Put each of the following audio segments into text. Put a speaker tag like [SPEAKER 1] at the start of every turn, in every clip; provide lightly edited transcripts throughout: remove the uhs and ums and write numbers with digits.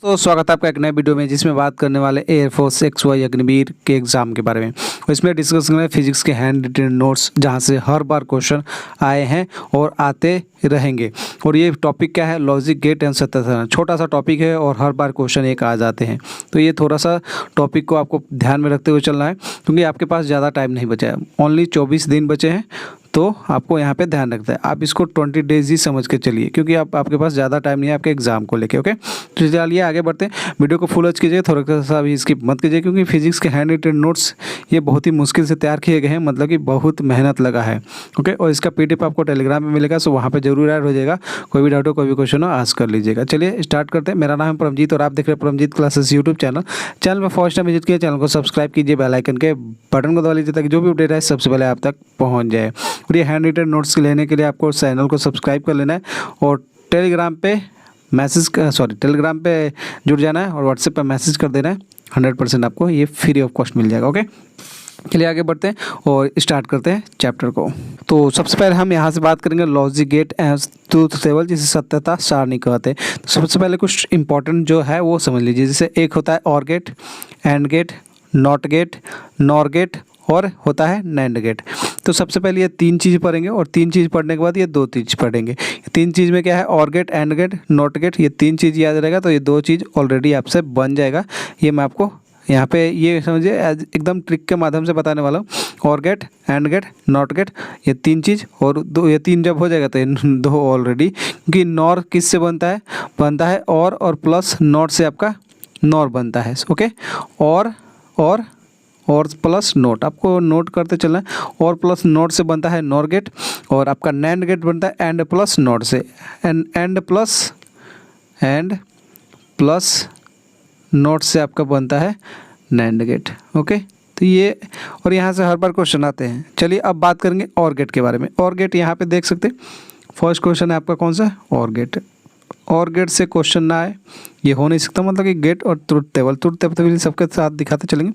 [SPEAKER 1] तो स्वागत है आपका एक नए वीडियो में जिसमें बात करने वाले एयरफोर्स XY अग्निवीर के एग्ज़ाम के बारे में। इसमें डिस्कस करेंगे फिजिक्स के हैंड रिटन नोट्स जहां से हर बार क्वेश्चन आए हैं और आते रहेंगे। और ये टॉपिक क्या है, लॉजिक गेट एंड सत्यापन। छोटा सा टॉपिक है और हर बार क्वेश्चन एक आ जाते हैं, तो ये थोड़ा सा टॉपिक को आपको ध्यान में रखते हुए चलना है क्योंकि आपके पास ज़्यादा टाइम नहीं बचा है। ओनली 24 दिन बचे हैं, तो आपको यहाँ पे ध्यान रखना है। आप इसको 20 डेज ही समझ के चलिए क्योंकि आपके पास ज़्यादा टाइम नहीं है आपके एग्जाम को लेके। ओके, तो चलिए आगे बढ़ते हैं। वीडियो को फुल वॉच कीजिए, थोड़ा सा भी स्किप मत कीजिए क्योंकि फिजिक्स के हैंड रिटन नोट्स ये बहुत ही मुश्किल से तैयार किए गए हैं, मतलब कि बहुत मेहनत लगा है। ओके, और इसका PDF आपको टेलीग्राम में मिलेगा, सो वहाँ पर जरूर ऐड हो जाएगा। कोई भी डाउट हो, कोई भी क्वेश्चन हो, आस्क कर लीजिएगा। चलिए स्टार्ट करते हैं। मेरा नाम है परमजीत और आप देख रहे हैं परमजीत क्लासेस यूट्यूब चैनल में फर्स्ट टाइम विजिट किए, चैनल को सब्सक्राइब कीजिए, बेल आइकन के बटन को दबा लीजिए ताकि जो भी अपडेट है सबसे पहले आप तक पहुँच जाए। और ये हैंड रिटन नोट्स लेने के लिए आपको चैनल को सब्सक्राइब कर लेना है और टेलीग्राम पे जुड़ जाना है और व्हाट्सएप पे मैसेज कर देना है। 100% आपको ये फ्री ऑफ कॉस्ट मिल जाएगा। ओके, चलिए आगे बढ़ते हैं और स्टार्ट करते हैं चैप्टर को। तो सबसे पहले हम यहाँ से बात करेंगे logic gate and truth table, जिसे सत्यता सारणी कहते हैं। तो सबसे पहले कुछ इंपॉर्टेंट जो है वो समझ लीजिए। जैसे एक होता है or gate, and gate, not gate, nor gate और होता है नैंड गेट। तो सबसे पहले ये 3 चीज़ पढ़ेंगे और 3 चीज़ पढ़ने के बाद ये 2 चीज़ पढ़ेंगे। 3 चीज़ में क्या है, or gate, and gate, not gate, ये 3 चीज़ याद रहेगा तो ये 2 चीज़ ऑलरेडी आपसे बन जाएगा। ये मैं आपको यहाँ पे ये समझिए एकदम ट्रिक के माध्यम से बताने वाला हूँ। Or gate, and gate, not gate, ये 3 चीज़ और 2, ये 3 जब हो जाएगा तो ये 2 ऑलरेडी, क्योंकि नॉर किससे बनता है और प्लस नॉट से आपका नॉर बनता है। ओके, और प्लस नोट, आपको नोट करते चलना है। और प्लस नोट से बनता है नॉर गेट और आपका नैंड गेट बनता है एंड प्लस नोट से, एंड प्लस नोट से आपका बनता है नैंड गेट। ओके, तो ये और यहाँ से हर बार क्वेश्चन आते हैं। चलिए अब बात करेंगे और गेट के बारे में। और गेट यहाँ पे देख सकते हैं, फर्स्ट क्वेश्चन है आपका कौन सा, और गेट। और गेट से क्वेश्चन ना आए ये हो नहीं सकता, मतलब कि गेट और ट्रूथ टेबल सबके साथ दिखाते चलेंगे।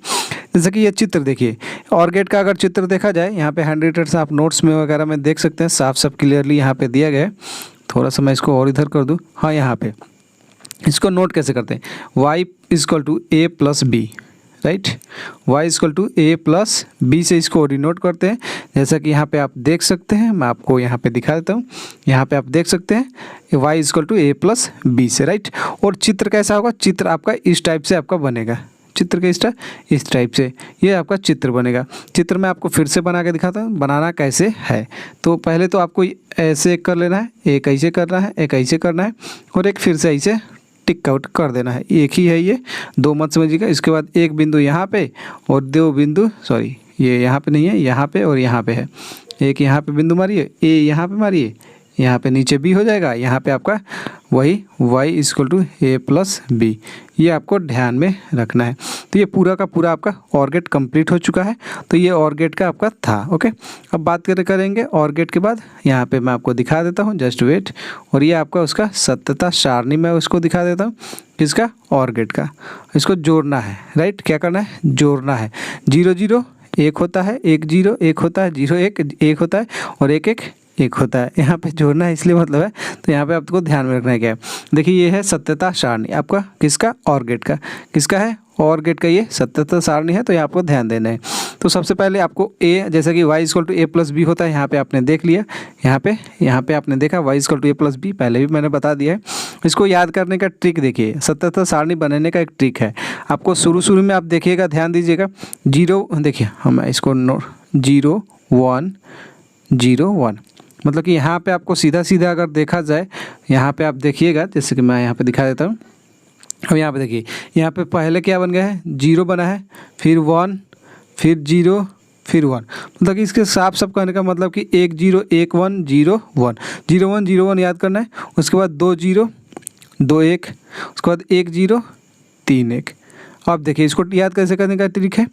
[SPEAKER 1] जैसे कि ये चित्र देखिए, और गेट का अगर चित्र देखा जाए यहाँ पे हैंड रिटन से आप नोट्स में वगैरह में देख सकते हैं, साफ क्लियरली यहाँ पे दिया गया है। थोड़ा सा मैं इसको और इधर कर दूँ। हाँ, यहाँ पे इसको नोट कैसे करते हैं, y = a + b, right. y = a + b से इसको डिनोट करते हैं। जैसा कि यहाँ पे आप देख सकते हैं, मैं आपको यहाँ पे दिखा देता हूँ। यहाँ पे आप देख सकते हैं y = a + b से, राइट। और चित्र कैसा होगा, चित्र आपका इस टाइप से आपका बनेगा। चित्र का इस टाइप से ये आपका चित्र बनेगा। चित्र में आपको फिर से बना के दिखाता हूँ बनाना कैसे है। तो पहले तो आपको ऐसे कर लेना है, एक ऐसे करना है, एक ऐसे करना है और एक फिर से ऐसे टिक आउट कर देना है। एक ही है ये, 2 मत समझिएगा। इसके बाद एक बिंदु यहाँ पे और 2 बिंदु, सॉरी ये यहाँ पे नहीं है, यहाँ पे और यहाँ पे है। एक यहाँ पे बिंदु मारिए, ए यहाँ पे मारिए, यहाँ पे नीचे बी हो जाएगा, यहाँ पे आपका वही y = a + b, ये आपको ध्यान में रखना है। तो ये पूरा का पूरा आपका और गेट कंप्लीट हो चुका है। तो ये और गेट का आपका था। ओके, अब बात करेंगे और गेट के बाद। यहाँ पे मैं आपको दिखा देता हूँ, जस्ट वेट। और ये आपका उसका सत्यता सारणी मैं उसको दिखा देता हूँ, किसका, और गेट का। इसको जोड़ना है, राइट। क्या करना है, जोड़ना है। 0 0 1 होता है, 1 0 1 होता है, 0 1 1 होता है और 1 1 1 होता है। यहाँ पे जोड़ना है इसलिए मतलब है, तो यहाँ पे आपको ध्यान में रखना है क्या है। देखिए ये है सत्यता सारणी आपका, किसका, और गेट का। किसका है, और गेट का ये सत्यता सारणी है, तो यहाँ आपको ध्यान देना है। तो सबसे पहले आपको a, जैसा कि y = a + b होता है, यहाँ पे आपने देख लिया। यहाँ पे आपने देखा y = a + b, पहले भी मैंने बता दिया है। इसको याद करने का ट्रिक देखिए, सत्यता सारणी बनाने का एक ट्रिक है। आपको शुरू में आप देखिएगा, ध्यान दीजिएगा। 0 देखिए, हम इसको 0 1 0 1, मतलब कि यहाँ पे आपको सीधा अगर देखा जाए, यहाँ पे आप देखिएगा, जैसे कि मैं यहाँ पे दिखा देता हूँ। अब यहाँ पे देखिए, यहाँ पे पहले क्या बन गया है, 0 बना है, फिर 1, फिर 0, फिर 1, मतलब कि इसके साफ कहने का मतलब कि 1 0 1 1 0 1 0 1 0 1 याद करना है। उसके बाद 2 0 2 1, उसके बाद 1 0 3 1। अब देखिए इसको याद कैसे करने का ट्रिक है।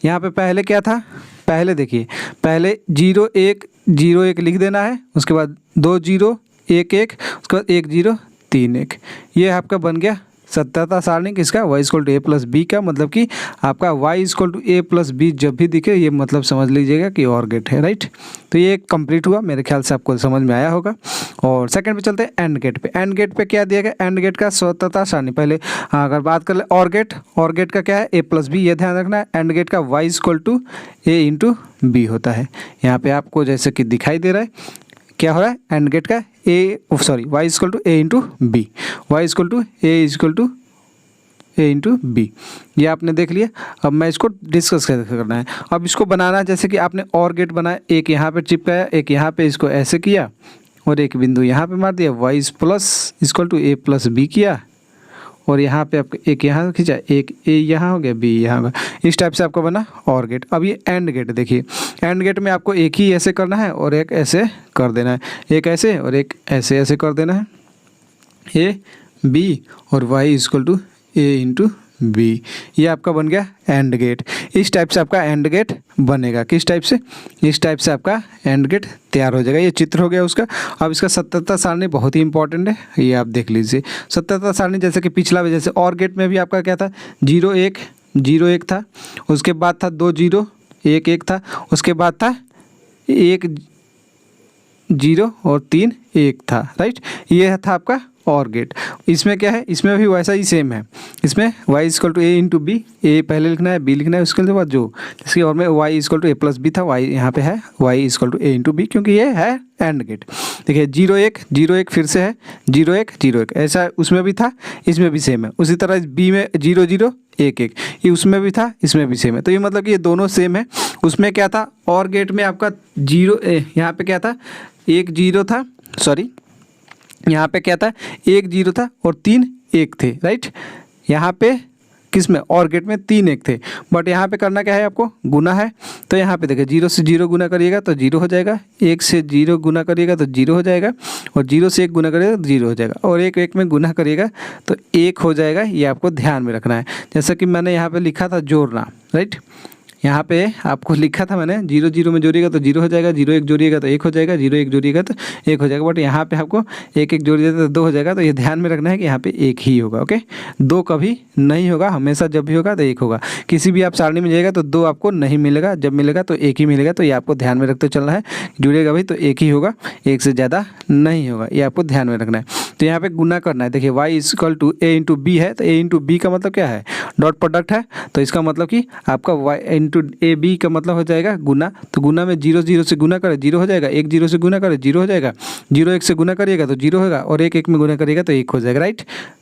[SPEAKER 1] यहाँ पे पहले क्या था, पहले देखिए, पहले 0 1 0 1 लिख देना है। उसके बाद 2 0 1 1, उसके बाद 1 0 3 1, ये आपका बन गया सत्यता सारणी किसका, y equal to A plus B का, मतलब कि आपका y equal to A plus B जब भी दिखे ये मतलब समझ लीजिएगा कि और गेट है, राइट। तो ये कंप्लीट हुआ, मेरे ख्याल से आपको समझ में आया होगा। और सेकंड पे चलते हैं एंड गेट पे। एंड गेट पे क्या दिया गया, एंड गेट का सत्यता सारणी। पहले अगर बात कर ले और गेट का क्या है, ए प्लस बी, ये ध्यान रखना है। एंड गेट का y equal to A into B होता है। यहाँ पे आपको जैसे कि दिखाई दे रहा है क्या हो रहा है, एंड गेट का y equal to A into B, y equal to A into B, ये आपने देख लिया। अब मैं इसको डिस्कस करना है। अब इसको बनाना है, जैसे कि आपने और गेट बनाया, एक यहाँ पे चिपकाया, एक यहाँ पे इसको ऐसे किया और एक बिंदु यहाँ पे मार दिया, y plus equal to A plus B किया, और यहाँ पे आपको एक यहाँ खींचा, एक ए यहाँ हो गया, बी यहाँ हो गया। इस टाइप से आपको बना और गेट। अब ये एंड गेट देखिए, एंड गेट में आपको एक ही ऐसे करना है और एक ऐसे कर देना है, एक ऐसे और एक ऐसे ऐसे कर देना है, ए बी और y equal to A into B, ये आपका बन गया एंड गेट। इस टाइप से आपका एंड गेट बनेगा। किस टाइप से, इस टाइप से आपका एंड गेट तैयार हो जाएगा। ये चित्र हो गया उसका। अब इसका सत्यता सारणी बहुत ही इंपॉर्टेंट है, ये आप देख लीजिए। सत्यता सारणी जैसे कि पिछला भी, जैसे और गेट में भी आपका क्या था, 0 1 0 1 था, उसके बाद था 2 0 1 1 था, उसके बाद था 1 0 और 3 1 था, राइट। ये था आपका और गेट। इसमें क्या है, इसमें भी वैसा ही सेम है। इसमें y equal to A into B, A पहले लिखना है, बी लिखना है, उसके बाद जो इसके और में y equal to A plus B था, y यहाँ पे है y equal to A into B, क्योंकि ये है एंड गेट। देखिए 0 1 0 1 फिर से है 0 1 0 1, ऐसा उसमें भी था, इसमें भी सेम है। उसी तरह बी में 0 0 1 1, ये उसमें भी था, इसमें भी सेम है। तो ये मतलब कि ये दोनों सेम है। उसमें क्या था, और गेट में आपका 0 यहाँ पे क्या था, 1 0 था, सॉरी यहाँ पे क्या था, 1 0 था और 3 1 थे, राइट। यहाँ पे किस में, और गेट में 3 1 थे, बट यहाँ पे करना क्या है आपको, गुना है। तो यहाँ पे देखिए 0 से 0 गुना करिएगा तो 0 हो जाएगा, 1 से 0 गुना करिएगा तो 0 हो जाएगा, और 0 से 1 गुना करिएगा तो 0 हो जाएगा, और 1 1 में गुना करिएगा तो 1 हो जाएगा। ये आपको ध्यान में रखना है। जैसा कि मैंने यहाँ पर लिखा था जोड़ना, राइट। यहाँ पे आपको लिखा था मैंने 0 0 में जोड़िएगा तो 0 हो जाएगा, 0 1 जोड़िएगा तो 1 हो जाएगा, 0 1 जोड़िएगा तो 1 हो जाएगा, बट यहाँ पे आपको 1 1 जोड़िएगा तो 2 हो जाएगा। तो ये ध्यान में रखना है कि यहाँ पे 1 ही होगा, ओके। 2 कभी नहीं होगा, हमेशा जब भी होगा तो 1 होगा। किसी भी आप सारणी में जाइएगा तो 2 आपको नहीं मिलेगा, जब मिलेगा तो 1 ही मिलेगा। तो ये आपको ध्यान में रखते चलना है, जुड़ेगा भाई तो 1 ही होगा, 1 से ज़्यादा नहीं होगा, ये आपको ध्यान में रखना है। तो यहाँ पे गुना करना है। देखिए y equal to A into B है, तो ए इंटू बी का मतलब क्या है, डॉट प्रोडक्ट है। तो इसका मतलब कि आपका y इंटू ए बी का मतलब हो जाएगा गुना। तो गुना में 0 0 से गुना करें 0 हो जाएगा, 1 0 से गुना करें 0 हो जाएगा, 0 1 से गुना करिएगा तो 0 होगा, और 1 1 में गुना करिएगा तो 1 हो जाएगा, राइट।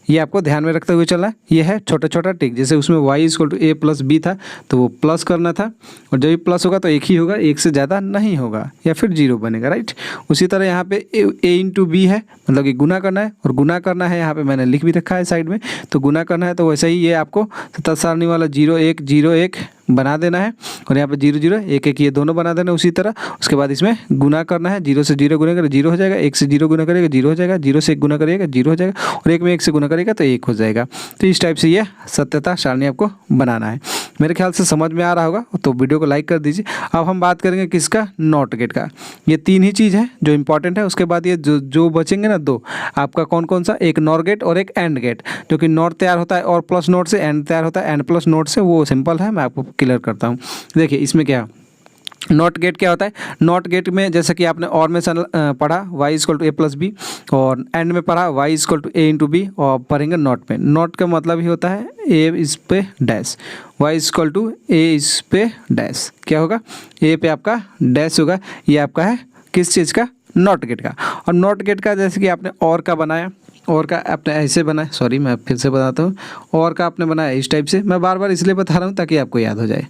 [SPEAKER 1] ये आपको ध्यान में रखते हुए चलना है। ये है छोटा छोटा ट्रिक। जैसे उसमें y equal to A plus B था तो वो प्लस करना था, और जब भी प्लस होगा तो 1 ही होगा, 1 से ज़्यादा नहीं होगा, या फिर 0 बनेगा, राइट। उसी तरह यहाँ पे a इंटू बी है, मतलब कि गुना करना है, और गुना करना है यहाँ पे मैंने लिख भी रखा है साइड में। तो गुना करना है तो वैसे ही ये आपको सतत सारणी वाला 0 1 0 1 बना देना है, और यहाँ पे 0 0 1 1 ये दोनों बना देना उसी तरह। उसके बाद इसमें गुना करना है, 0 से 0 गुना करें 0 हो जाएगा, 1 से 0 गुना करेगा 0 हो जाएगा, 0 से 1 गुना करिएगा 0 हो जाएगा, और 1 में 1 से गुना करेगा तो 1 हो जाएगा। तो इस टाइप से ये सत्यता सारणी आपको बनाना है। मेरे ख्याल से समझ में आ रहा होगा, तो वीडियो को लाइक कर दीजिए। अब हम बात करेंगे किसका, नॉट गेट का। ये 3 ही चीज़ है जो इंपॉर्टेंट है। उसके बाद ये जो बचेंगे ना 2, आपका कौन कौन सा, एक नॉर गेट और एक एंड गेट। जो कि नॉट तैयार होता है और प्लस नोट से, एंड तैयार होता है एंड प्लस नोट से। वो सिंपल है, मैं आपको क्लियर करता हूँ। देखिए इसमें क्या, नॉट गेट क्या होता है। नॉट गेट में जैसे कि आपने और में पढ़ा y equal to A plus B, और एंड में पढ़ा y equal to A into B, और पढ़ेंगे नॉट में। नॉट का मतलब ही होता है ए इस पे डैश, y इक्वल टू ए इस पे डैश। क्या होगा, ए पे आपका डैश होगा। ये आपका है किस चीज़ का, नॉट गेट का। और नॉट गेट का जैसे कि आपने और का बनाया, और का आपने ऐसे बनाया, सॉरी मैं फिर से बताता हूँ। और का आपने बनाया इस टाइप से, मैं बार बार इसलिए बता रहा हूँ ताकि आपको याद हो जाए।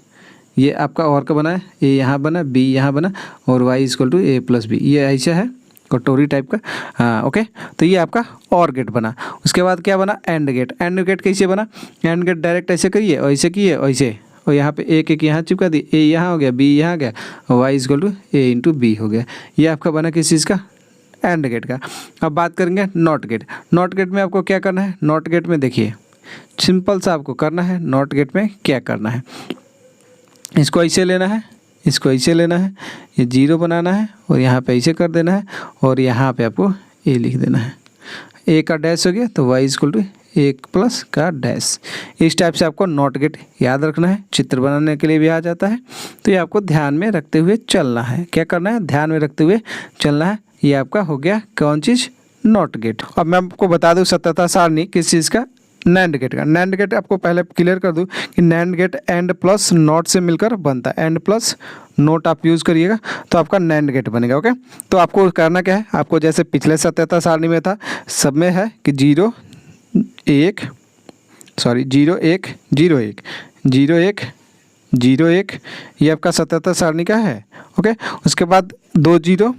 [SPEAKER 1] ये आपका और का बना है, ए यहाँ बना, बी यहाँ बना, और y equal to A plus B, ये ऐसा है कटोरी टाइप का, हाँ ओके। तो ये आपका और गेट बना। उसके बाद क्या बना, एंड गेट। एंड गेट कैसे बना, एंड गेट डायरेक्ट ऐसे करिए, ऐसे किए ऐसे, और यहाँ पे 1 1 यहाँ चिपका दी, ए यहाँ हो गया, बी यहाँ गया, और y equal to A into B हो गया। ये आपका बना किस चीज़ का, एंड गेट का। अब बात करेंगे नॉट गेट। नॉट गेट में आपको क्या करना है, नॉट गेट में देखिए सिंपल सा आपको करना है। नॉट गेट में क्या करना है, इसको ऐसे लेना है, इसको ऐसे लेना है, ये 0 बनाना है, और यहाँ पे ऐसे कर देना है, और यहाँ पे आपको ए लिख देना है। ए का डैश हो गया तो y इक्वल टू एक प्लस का डैश। इस टाइप से आपको नॉट गेट याद रखना है, चित्र बनाने के लिए भी आ जाता है। तो ये आपको ध्यान में रखते हुए चलना है। क्या करना है? ध्यान में रखते हुए चलना है। ये आपका हो गया कौन चीज़? Not gate. अब मैं आपको बता दूं सत्यता सारणी किस चीज़ का? नैंड गेट का। नैंड गेट आपको पहले क्लियर कर दूं कि NAND gate and plus not से मिलकर बनता है। एंड प्लस नोट आप यूज़ करिएगा तो आपका नैंड गेट बनेगा। ओके, तो आपको करना क्या है? आपको जैसे पिछले सत्यता सारणी में था, सब में है कि 0 1 0 1 0 1 0 1 0 1, ये आपका सत्यता सारणी का है। ओके, उसके बाद 2 0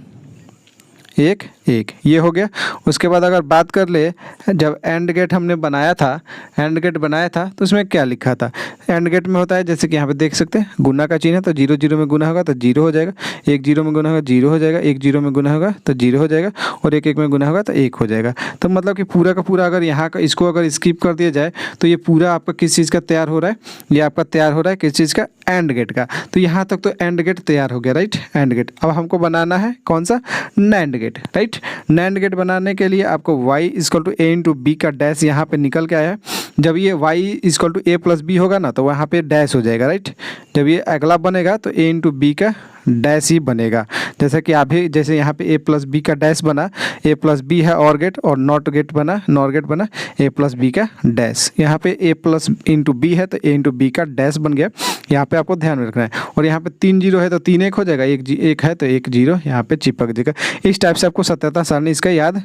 [SPEAKER 1] 1 1, ये हो गया। उसके बाद अगर बात कर ले, जब एंड गेट हमने बनाया था, एंड गेट बनाया था तो उसमें क्या लिखा था? एंड गेट में होता है जैसे कि यहाँ पे देख सकते हैं गुना का चिन्ह है, तो 0 0 में गुना होगा तो 0 हो जाएगा, 1 0 में गुना होगा 0 हो जाएगा, 1 0 में गुना होगा तो 0 हो जाएगा, और 1 1 में गुना होगा तो 1 हो जाएगा। तो मतलब कि पूरा का पूरा अगर यहाँ का इसको अगर स्किप कर दिया जाए तो ये पूरा आपका किस चीज़ का तैयार हो रहा है? ये आपका तैयार हो रहा है किस चीज़ का? एंड गेट का। तो यहाँ तक तो एंड गेट तैयार हो गया, राइट? And gate. अब हमको बनाना है कौन सा? NAND gate, right? NAND gate बनाने के लिए आपको y = a इंटू बी का डैश यहाँ पे निकल के आया है। जब ये y = a प्लस बी होगा ना तो वहाँ पे डैश हो जाएगा, राइट? जब ये अगला बनेगा तो a इंटू बी का डैश ही बनेगा। जैसा कि अभी जैसे यहाँ पे a प्लस बी का डैश बना, a प्लस बी है और गेट, और नॉट गेट बना, नॉर गेट बना a प्लस बी का डैश। यहाँ पे a प्लस इंटू बी है तो a इंटू बी का डैश बन गया। यहाँ पे आपको ध्यान में रखना है। और यहाँ पे 3 0 है तो 3 1 हो जाएगा, 1 है तो 1 0 यहाँ पे चिपक जाएगा। इस टाइप से आपको सत्यता सारणी इसका याद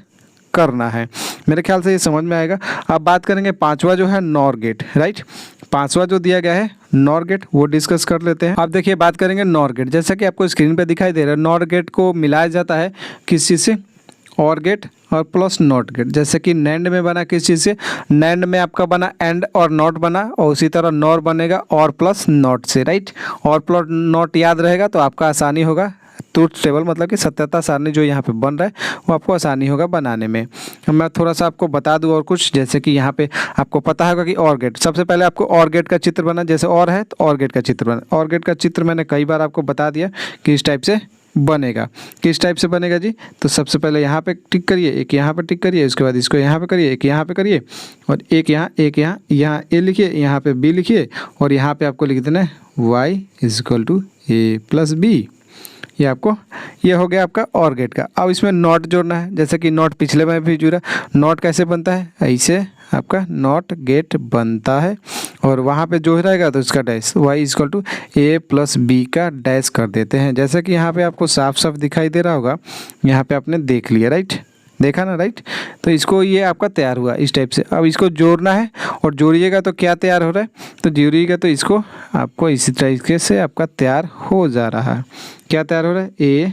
[SPEAKER 1] करना है। मेरे ख्याल से ये समझ में आएगा। अब बात करेंगे पांचवा जो है नॉर गेट, राइट? पांचवा जो दिया गया है नॉर गेट, वो डिस्कस कर लेते हैं। अब देखिए बात करेंगे नॉर गेट। जैसा कि आपको स्क्रीन पे दिखाई दे रहा है, नॉर गेट को मिलाया जाता है किस चीज़ से? और गेट और प्लस नॉट गेट। जैसे कि नैंड में बना किस चीज़ से? नैंड में आपका बना एंड और नॉट बना, और उसी तरह नॉर बनेगा और प्लस नॉट से, राइट? और प्लस नॉट याद रहेगा तो आपका आसानी होगा ट्रुथ टेबल, मतलब कि सत्यता सारणी जो यहाँ पे बन रहा है वो आपको आसानी होगा बनाने में। मैं थोड़ा सा आपको बता दूं और कुछ, जैसे कि यहाँ पे आपको पता होगा कि और गेट। सबसे पहले आपको और गेट का चित्र बना, जैसे और है तो और गेट का चित्र बना। और गेट का चित्र मैंने कई बार आपको बता दिया कि इस टाइप से बनेगा। किस टाइप से बनेगा जी? तो सबसे पहले यहाँ पे टिक करिए, एक यहाँ पे टिक करिए, उसके बाद इसको यहाँ पे करिए, एक यहाँ पे करिए, और एक यहाँ ए लिखिए, यहाँ पे बी लिखिए, और यहाँ पे आपको लिख देना है y = a प्लस बी। ये आपको, ये हो गया आपका और गेट का। अब इसमें नॉट जोड़ना है, जैसे कि नॉट पिछले में भी जुड़ा। नॉट कैसे बनता है? ऐसे आपका नॉट गेट बनता है, और वहाँ पे जो रहेगा तो इसका dash y = a plus B का डैश कर देते हैं। जैसे कि यहाँ पे आपको साफ साफ दिखाई दे रहा होगा, यहाँ पे आपने देख लिया, राइट? देखा ना, राइट? तो इसको, ये आपका तैयार हुआ इस टाइप से। अब इसको जोड़ना है, और जोड़िएगा तो क्या तैयार हो रहा है? तो जोड़िएगा तो इसको आपको इसी तरीके से आपका तैयार हो जा रहा है। क्या तैयार हो रहा है? a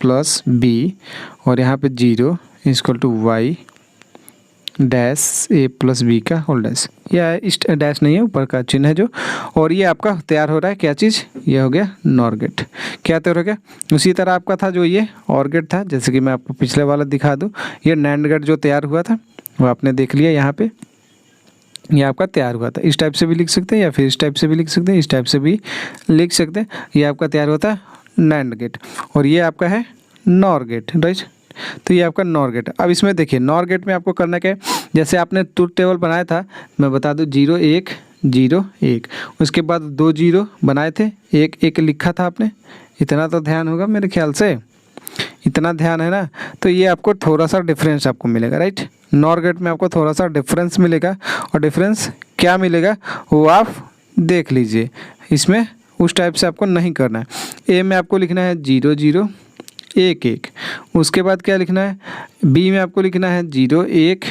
[SPEAKER 1] प्लस बी, और यहाँ पे 0 = y dash a plus B का होल डैश। या इस डैश नहीं है, ऊपर का चिन्ह है जो। और ये आपका तैयार हो रहा है क्या चीज़? ये हो गया नॉर गेट। क्या तैयार हो गया? उसी तरह आपका था जो ये और गेट था, जैसे कि मैं आपको पिछले वाला दिखा दूँ। ये नैंड गेट जो तैयार हुआ था वो आपने देख लिया, यहाँ पे ये आपका तैयार हुआ था। इस टाइप से भी लिख सकते हैं, या फिर इस टाइप से भी लिख सकते हैं, इस टाइप से भी लिख सकते हैं। ये आपका तैयार होता है नैंड गेट, और ये आपका है नॉर गेट, राइट? तो ये आपका नॉर गेट। अब इसमें देखिए नॉर गेट में आपको करना क्या है? जैसे आपने ट्रुथ टेबल बनाया था, मैं बता दूं 0 1 0 1, उसके बाद 2 0 बनाए थे, 1 1 लिखा था आपने। इतना तो ध्यान होगा मेरे ख्याल से, इतना ध्यान है ना? तो ये आपको थोड़ा सा डिफरेंस आपको मिलेगा, राइट? नॉर गेट में आपको थोड़ा सा डिफरेंस मिलेगा, और डिफरेंस क्या मिलेगा वो आप देख लीजिए। इसमें उस टाइप से आपको नहीं करना है। ए में आपको लिखना है 0 0 1 1, उसके बाद क्या लिखना है? बी में आपको लिखना है 0 1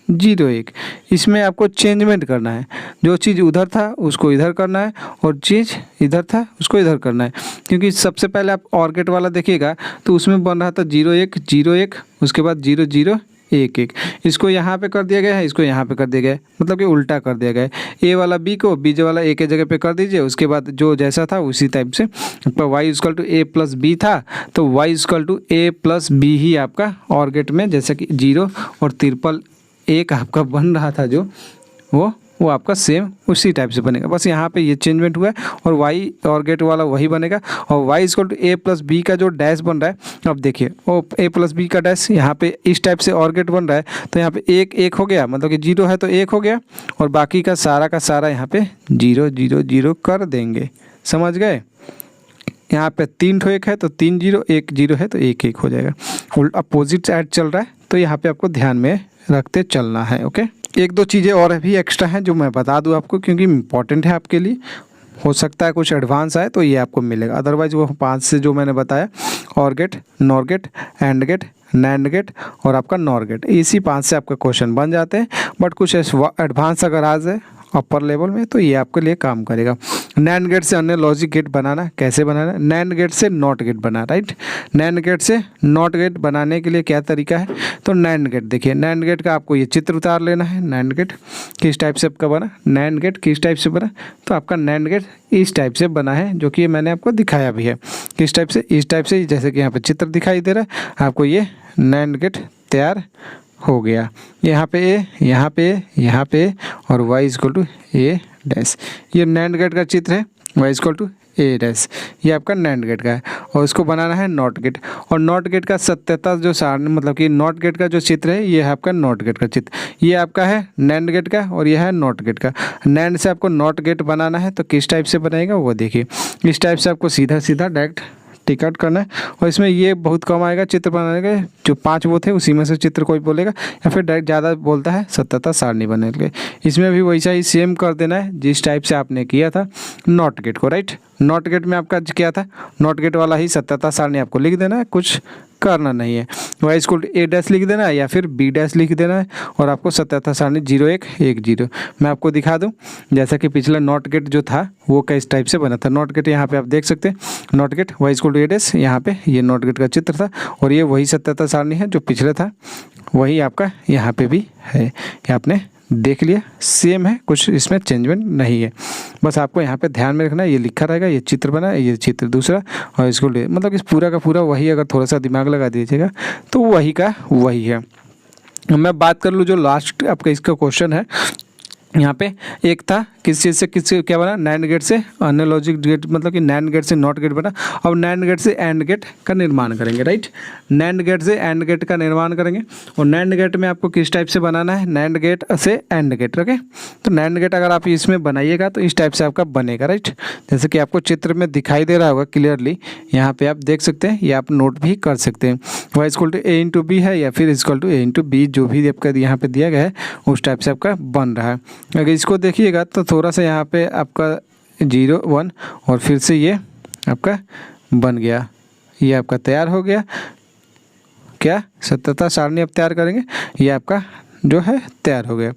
[SPEAKER 1] 0 1। इसमें आपको चेंजमेंट करना है, जो चीज़ उधर था उसको इधर करना है, और चीज़ इधर था उसको इधर करना है। क्योंकि सबसे पहले आप और गेट वाला देखिएगा तो उसमें बन रहा था 0 1 0 1, उसके बाद 0 0 1 1। इसको यहाँ पे कर दिया गया है, इसको यहाँ पे कर दिया गया है, मतलब कि उल्टा कर दिया गया है। ए वाला बी को, बी वाला ए के जगह पे कर दीजिए, उसके बाद जो जैसा था उसी टाइप से आपका y = a प्लस बी था, तो y = a प्लस बी ही आपका और गेट में, जैसे कि 0 और 1 आपका बन रहा था जो, वो वो आपका सेम उसी टाइप से बनेगा, बस यहाँ पे ये चेंजमेंट हुआ है और वाई और गेट वाला वही बनेगा। और Y equal to A plus B का जो डैश बन रहा है, अब देखिए वो ए प्लस बी का डैश यहाँ पे इस टाइप से और गेट बन रहा है, तो यहाँ पे एक एक हो गया, मतलब कि 0 है तो 1 हो गया, और बाकी का सारा यहाँ पे 0 0 0 कर देंगे, समझ गए। यहाँ पे 3 ठो 1 है तो 3 0, 1 0 है तो 1 1 हो जाएगा। उल्टा अपोजिट साइड चल रहा है, तो यहाँ पे आपको ध्यान में रखते चलना है। ओके, एक दो चीज़ें और भी एक्स्ट्रा हैं जो मैं बता दूं आपको, क्योंकि इम्पॉर्टेंट है आपके लिए, हो सकता है कुछ एडवांस आए तो ये आपको मिलेगा, अदरवाइज वो 5 से जो मैंने बताया, or gate, nor gate, and gate, NAND gate और आपका नॉर गेट, इसी 5 से आपका क्वेश्चन बन जाते हैं। बट कुछ एडवांस अगर आ जाए अपर लेवल में तो ये आपके लिए काम करेगा। नैंड गेट से अन्य लॉजिक गेट बनाना, कैसे बनाना, नैंड गेट से नॉट गेट बनाना, राइट। नैंड गेट से नॉट गेट बनाने के लिए क्या तरीका है, तो नैंड गेट देखिए, नैंड गेट का आपको ये चित्र उतार लेना है। नैंड गेट किस टाइप से आपका बना, नैंड गेट किस टाइप से बना, तो आपका नैंड गेट इस टाइप से बना है, जो कि मैंने आपको दिखाया भी है। किस टाइप से, इस टाइप से, जैसे कि यहाँ पे चित्र दिखाई दे रहा है आपको, ये नैंड गेट तैयार हो गया। यहाँ पे ए, यहाँ पे ए, यहाँ पे ए और Y equal to A dash, ये नैंड गेट का चित्र है। Y equal to A dash, ये आपका नैंड गेट का है, और इसको बनाना है नॉट गेट। और नॉट गेट का सत्यता जो सारणी, मतलब कि नॉट गेट का जो चित्र है, ये है आपका नॉट गेट का चित्र, ये आपका है नैंड गेट का और ये है नॉट गेट का। नैंड से आपको नॉट गेट बनाना है, तो किस टाइप से बनेगा वो देखिए, इस टाइप से आपको सीधा सीधा डायरेक्ट टिकट करना है। और इसमें ये बहुत कम आएगा चित्र बनाने के, जो 5 वो थे उसी में से चित्र कोई बोलेगा, या फिर डायरेक्ट ज़्यादा बोलता है सत्यता सारणी बनने के। इसमें भी वैसा ही सेम कर देना है जिस टाइप से आपने किया था नॉट गेट को, राइट। नॉट गेट में आपका क्या था, नॉट गेट वाला ही सत्यता सारणी आपको लिख देना है, कुछ करना नहीं है। Y equal to A dash लिख देना है या फिर बी डैश लिख देना है, और आपको सत्यता सारणी 0 1 1 0। मैं आपको दिखा दूं, जैसा कि पिछला नॉट गेट जो था वो किस टाइप से बना था। नॉट गेट यहाँ पे आप देख सकते हैं, not gate Y equal to A dash, यहाँ पे ये नॉट गेट का चित्र था, और ये वही सत्यता सारणी है जो पिछले था, वही आपका यहाँ पे भी है। ये आपने देख लिया, सेम है, कुछ इसमें चेंजमेंट नहीं है। बस आपको यहाँ पे ध्यान में रखना है, ये लिखा रहेगा, ये चित्र बना है, ये चित्र दूसरा, और इसको मतलब इस पूरा का पूरा वही, अगर थोड़ा सा दिमाग लगा दीजिएगा तो वही का वही है। मैं बात कर लूँ जो लास्ट आपका इसका क्वेश्चन है, यहाँ पे एक था किस चीज़ से किस क्या बना, नैंड गेट से अन्य लॉजिक गेट, मतलब कि नैंड गेट से नॉट गेट बना। अब नैंड गेट से एंड गेट का निर्माण करेंगे, राइट। नैंड गेट से एंड गेट का निर्माण करेंगे, और नैंड गेट में आपको किस टाइप से बनाना है, नैंड गेट से एंड गेट, ओके। तो नैंड गेट अगर आप इसमें बनाइएगा तो इस टाइप से आपका बनेगा, राइट। जैसे कि आपको चित्र में दिखाई दे रहा होगा क्लियरली, यहाँ पे आप देख सकते हैं, ये आप नोट भी कर सकते हैं। Y equal to A into B है या फिर equal to A into b, जो भी आपका यहाँ पे दिया गया है उस टाइप से आपका बन रहा है। अगर इसको देखिएगा तो थोड़ा सा यहाँ पे आपका 0 1 और फिर से ये आपका बन गया, ये आपका तैयार हो गया। क्या सत्यता सारणी अब तैयार करेंगे, ये आपका जो है तैयार हो गया।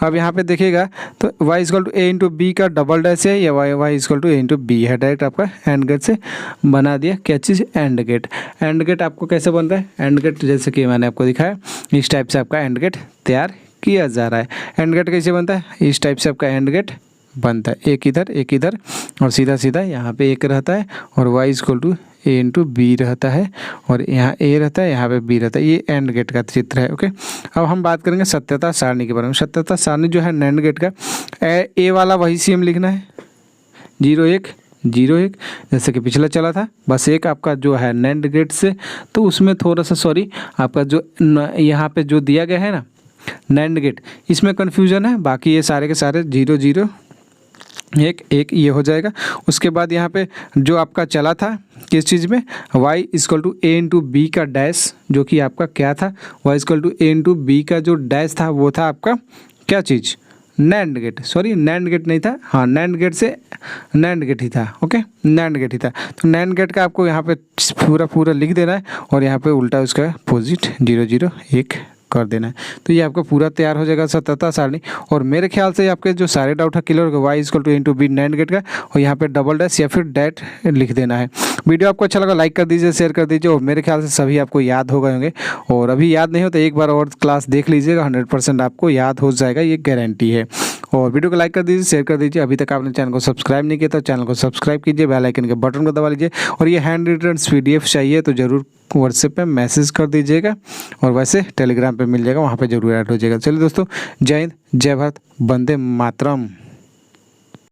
[SPEAKER 1] अब यहाँ पे देखिएगा तो y equal to A into B का डबल डैश है, या y equal to A into B है, डायरेक्ट आपका एंड गेट से बना दिया। क्या चीज़, एंड गेट। एंड गेट आपको कैसे बन रहा है, एंड गेट जैसे कि मैंने आपको दिखाया इस टाइप से आपका एंड गेट तैयार किया जा रहा है। एंड गेट कैसे बनता है, इस टाइप से आपका एंड गेट बनता है, एक इधर और सीधा सीधा यहाँ पे एक रहता है, और y equal to A into b रहता है, और यहाँ ए रहता है, यहाँ पे बी रहता है। ये एंड गेट का चित्र है, ओके। अब हम बात करेंगे सत्यता सारणी के बारे में। सत्यता सारणी जो है नैंड गेट का, ए वाला वही सेम लिखना है, 0 1 0 1, जैसे कि पिछला चला था। बस एक आपका जो है नैंड गेट से, तो उसमें थोड़ा सा सॉरी आपका जो यहाँ पे जो दिया गया है ना नैंड गेट, इसमें कन्फ्यूजन है। बाकी ये सारे के सारे 0 0 1 1 ये हो जाएगा। उसके बाद यहाँ पे जो आपका चला था किस चीज़ में, y equal to A into B का डैश, जो कि आपका क्या था, y equal to A into B का जो डैश था वो था आपका क्या चीज़, NAND gate. Sorry NAND gate नहीं था, हाँ नैंड गेट से नैंड गेट ही था, ओके नैंड गेट ही था। तो नैंड गेट का आपको यहाँ पे पूरा लिख देना है, और यहाँ पे उल्टा उसका अपोजिट 0 0 1 कर देना है। तो ये आपका पूरा तैयार हो जाएगा सत्यता सारणी। और मेरे ख्याल से आपके जो सारे डाउट है क्लियर हो गए। Y equal to into b NAND gate का, और यहाँ पे डबल डैश या फिर डैट लिख देना है। वीडियो आपको अच्छा लगा लाइक कर दीजिए, शेयर कर दीजिए, और मेरे ख्याल से सभी आपको याद हो गए होंगे। और अभी याद नहीं हो तो एक बार और क्लास देख लीजिएगा, 100% आपको याद हो जाएगा, ये गारंटी है। और वीडियो को लाइक कर दीजिए, शेयर कर दीजिए। अभी तक आपने चैनल को सब्सक्राइब नहीं किया तो चैनल को सब्सक्राइब कीजिए, बेल आइकन के बटन को दबा लीजिए। और ये हैंड रिटन PDF चाहिए तो ज़रूर व्हाट्सएप पे मैसेज कर दीजिएगा, और वैसे टेलीग्राम पे मिल जाएगा, वहाँ पे जरूर ऐड हो जाएगा। चलिए दोस्तों, जय हिंद, जय भारत, वंदे मातरम।